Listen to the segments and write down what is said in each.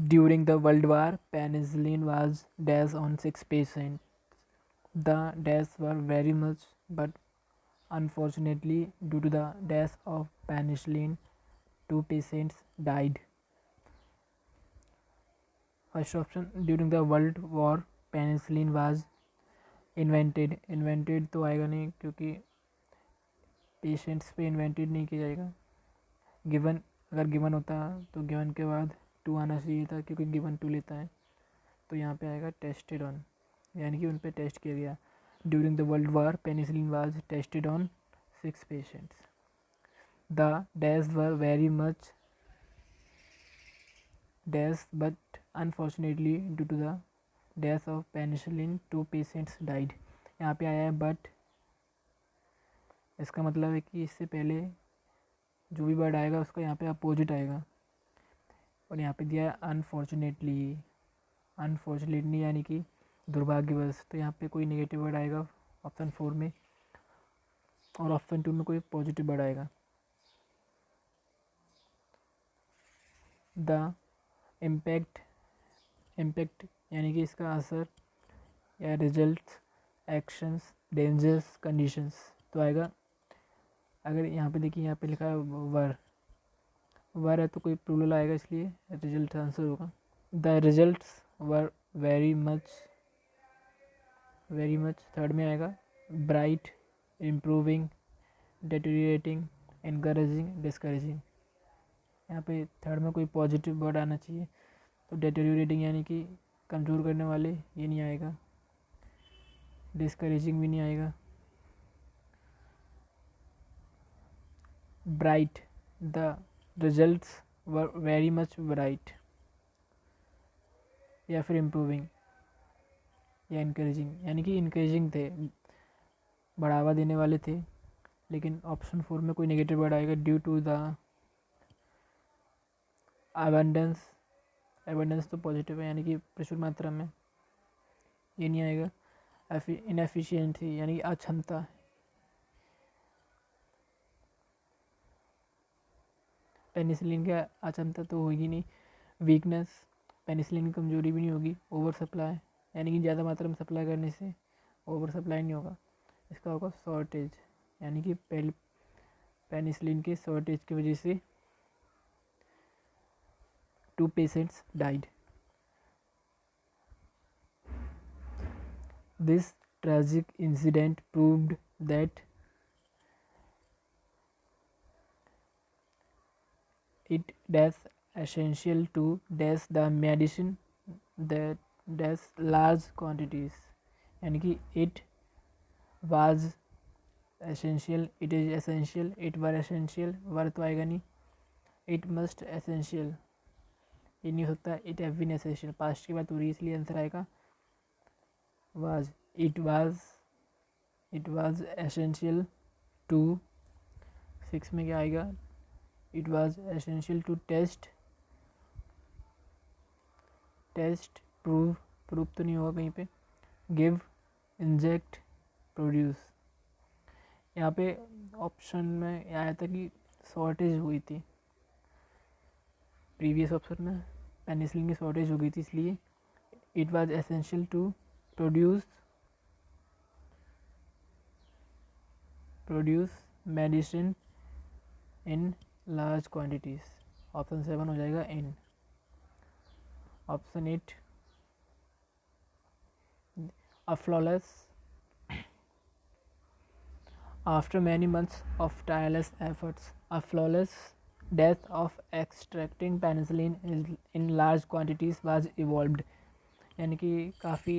During the World War, penicillin was dash on 6 patients. The deaths were very much, but unfortunately, due to the death of penicillin, 2 patients died. First option, during the World War, penicillin was invented. Invented तो आएगा नहीं क्योंकि patients पे invented नहीं किया जाएगा. Given, अगर given होता तो गिवन के बाद 2 आना चाहिए था क्योंकि गिवन 2 लेता है. तो यहाँ पे आएगा टेस्टेड ऑन, यानी कि उन पे टेस्ट किया गया. During the world war penicillin was tested on 6 patients. The deaths were very much deaths, but unfortunately due to the death of penicillin 2 patients died. यहाँ पे आया है बट, इसका मतलब है कि इससे पहले जो भी वर्ड आएगा उसका यहाँ पे अपोजिट आएगा. और यहाँ पे दिया है अनफॉर्चुनेटली. अनफॉर्चुनेटली यानी कि दुर्भाग्यवश. तो यहाँ पे कोई नेगेटिव वर्ड आएगा ऑप्शन 4 में, और ऑप्शन 2 में कोई पॉजिटिव वर्ड आएगा. द इम्पैक्ट यानी कि इसका असर या रिजल्ट्स, एक्शंस, डेंजर्स, कंडीशंस. तो आएगा, अगर यहाँ पे देखिए यहाँ पे लिखा है वर है तो कोई प्लूरल आएगा, इसलिए रिजल्ट आंसर होगा. The results were very much. Third में आएगा ब्राइट, इम्प्रूविंग, डेटेरिएटिंग, इनकरेजिंग, डिस्करेजिंग. यहाँ पे थर्ड में कोई पॉजिटिव वर्ड आना चाहिए. तो डेटेरिएटिंग यानी कि कमज़ोर करने वाले, ये नहीं आएगा. डिस्करेजिंग भी नहीं आएगा. Bright, the results were very much bright, या फिर इम्प्रूविंग या इनकरेजिंग, यानी कि इनकरेजिंग थे, बढ़ावा देने वाले थे. लेकिन ऑप्शन 4 में कोई नेगेटिव वर्ड आएगा. ड्यू टू द एबंडेंस तो पॉजिटिव है, यानी कि प्रचुर मात्रा में, ये नहीं आएगा. इनएफिशिएंसी यानी कि अक्षमता. पेनिसिलिन की अक्षमता तो होगी नहीं. वीकनेस, पेनिसिलिन की कमजोरी भी नहीं होगी. ओवर सप्लाई यानी कि ज़्यादा मात्रा में सप्लाई करने से ओवर सप्लाई नहीं होगा. इसका होगा शॉर्टेज, यानी कि पेनिसिलिन के शॉर्टेज की वजह से 2 patients died. This tragic incident proved that it is essential to dash the medicine that dash large quantities. यानी कि it was essential, it is essential, it were essential, वर तो आएगा नहीं. it must essential, ये नहीं हो सकता. it have been essential, past की बात हो रही है इसलिए आंसर आएगा was. it was essential to 6 में क्या आएगा. it was essential to test, prove तो नहीं होगा कहीं पे. give, inject, produce. यहाँ पे ऑप्शन में आया था कि शॉर्टेज हुई थी, प्रीवियस ऑप्शन में पेनिसिलिन की शॉर्टेज हो गई थी, इसलिए it was essential to produce medicine in large quantities. Option 7 हो जाएगा in. Option 8 a flawless. After many months of tireless efforts, a flawless death of extracting penicillin in large quantities was evolved. यानी कि काफ़ी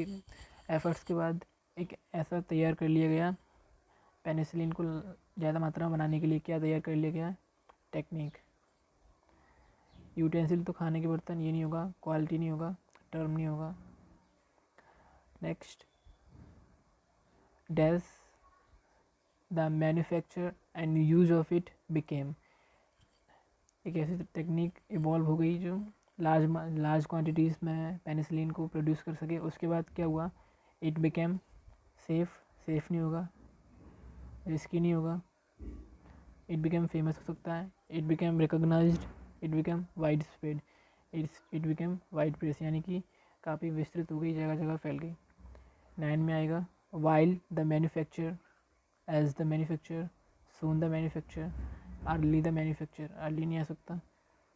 efforts के बाद एक ऐसा तैयार कर लिया गया, पेनिसिलिन को ज़्यादा मात्रा में बनाने के लिए क्या तैयार कर लिया गया, टेक्निक. यूटेंसिल तो खाने के बर्तन, ये नहीं होगा. क्वालिटी नहीं होगा, टर्म नहीं होगा. Next, dash the manufacture and use of it became. एक ऐसी टेक्निक इवॉल्व हो गई जो लार्ज क्वांटिटीज़ में पेनिसिलिन को प्रोड्यूस कर सके. उसके बाद क्या हुआ, इट बिकेम सेफ नहीं होगा, रिस्की नहीं होगा. इट बिकेम फेमस हो सकता है. It became recognised, it became widespread. It became wide press, यानी कि काफ़ी विस्तृत हो गई, जगह जगह फैल गई। 9 में आएगा while the manufacture, as the manufacture, soon the manufacture, early the manufacture, early नहीं आ सकता,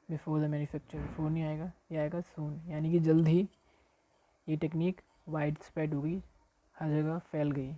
बिफोर द मैन्युफैक्चर, बिफोर नहीं आएगा, ये आएगा सून, यानी कि जल्द ही ये टेक्निक वाइड स्प्रेड हो गई, हर जगह फैल गई।